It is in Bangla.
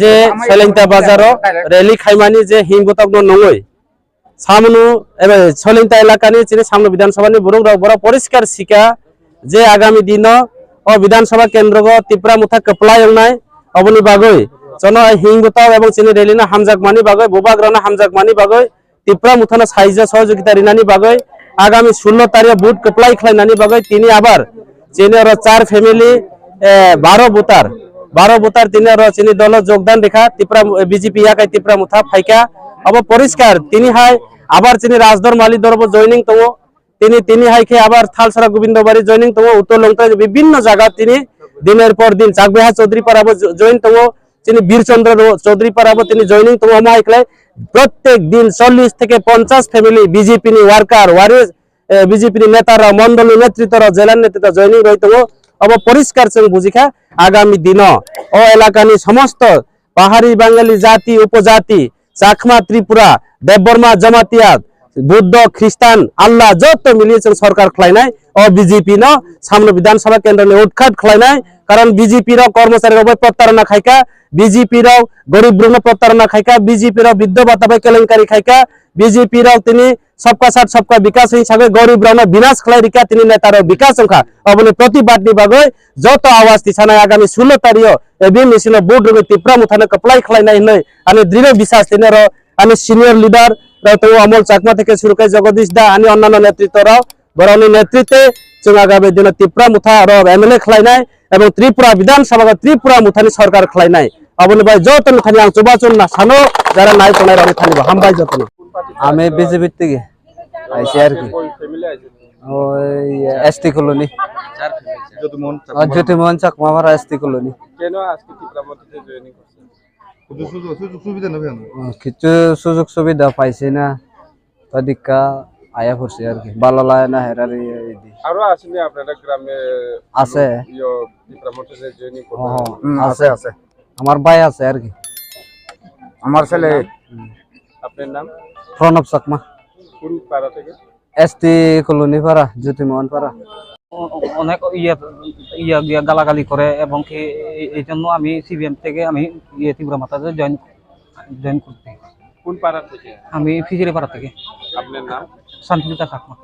যে সলেংতা বাজার রেলি খাইমানি যে হিমগতগ্ন নঙই সামনু এবে সলেংতা এলাকানি চিনি সামনু বিধানসভানি বুরুং বড় পরিষ্কার শিকা যে আগামী দিন ও বিধানসভা কেন্দ্রগ ত্রিপুরা মুথা কপলাই এংনাই অবনি বাগৈ জন হিমগত এবং চিনি রেলিনা হামজাকমানি বাগৈ বুবাগ্রানা হামজাকমানি বাগৈ ত্রিপুরা মুথানা সাহায্য সহযোগিতা রিনানি বাগৈ আগামী 16 তারিখ বুট কপলাই খাইনানি বাগৈ তিনি আবার চিনি আর 4 ফ্যামিলি 12 বুতার তিনি চিনি দল যোগদান রেখা ত্রিপুরা বিজেপি ইয়াকাই ত্রিপুরা মুথা ফাইকা अब परिष्कार তিনি হাই আবার চিনি রাজদর মালি দরব জয়নিং তো তিনি হাইকে আবার থালসরা গোবিন্দবাড়ি জয়নিং তো উত্তর লংকা বিভিন্ন জায়গা তিনি দিনের পর দিন চাকবেহা চৌধুরী পারাব জয়েন তো চিনি বীরচন্দ্র চৌধুরী পারাব তিনি জয়নিং তো আমাইকলে প্রত্যেক দিন 40 থেকে 50 ফ্যামিলি বিজেপি নি ওয়ার্কার ওয়ারিস বিজেপি নেতারা মন্ডলী নেতৃত্বরা জেলা নেতৃত্ব জয়নিং রইতো अब परिष्कार जों बुझिखा आगामी दिन ओ एलाकानि समस्त पाहाड़ी बांगाली जाति उपजाति चाखमा त्रिपुरा देवबर्मा जमातिया बुद्ध ख्रिस्टान आल्लाह जत मिलिए जों सरकार खलायनाय ओ बीजेपी न सामने विधानसभा केन्द्रनि उৎখাত खलायनाय कारण बीजेपी र कर्मचारी र प्रतारणा खायका बीजेपी र गरीब ब्रुन प्रतारणा खायका बीजेपी र विद्ध बाताबाय केलेंकारी खायका बीजेपी र तिनी सबका साथ सबका विकास हिसाबै गरीब रन विनाश खलाय रिका तिनी नेतार विकास संखा अबले प्रतिबादनि बागै जत आवाज तिसाना आगामी 16 तारिख एबि मिसिन बोर्ड रगै टिप्रा मुथाने कप्लाय खलायनाय नै अनि दृढ विश्वास तिने र अनि सिनियर लिडर र तो अमल चाकमा থেকে শুরু করে জগদীশ দা अनि অন্যান্য নেতৃত্বর বরনি নেতৃত্বে जों आगामी दिन टिप्रा मुथा र एमएलए खलायनाय এবং ত্রিপুরা বিধানসভা ত্রিপুরা মুথানি সরকার খলাयनाय अबले भाई जत मुथानि आं चुबाचन ना सानो যারা নাই তনাই রানি থানিবা হামবাই যতন আমি বিজেপি থেকে আইছি আর কি ওই এসটি কলোনি জ্যোতিমোহন চাকমা মারা এসটি কলোনি কেন আজকে ত্রিপুরা মধ্যে জয়েনিং করছেন সুযোগ সুবিধা নেবে কিছু সুযোগ সুবিধা পাইছে না তদিকা আয়া পড়ছে আর কি ভালো লাগে না হেরারি আরো আসেনি আপনাদের গ্রামে আছে ত্রিপুরা মধ্যে জয়েনিং করতে আছে আছে আমার ভাই আছে আর কি আমার ছেলে আপনার নাম প্রণব চাকমা কোন পাড়া থেকে এসটি কলোনি পাড়া জ্যোতিমোহন পাড়া অনেক ইয়া গালাগালি করে এবং কি এই জন্য আমি সিবিএম থেকে আমি ত্রিপুরা মাতাতে জয়েন করতে কোন পাড়া থেকে আমি ফিজিরে পাড়া থেকে আপনার নাম শান্তিতা চাকমা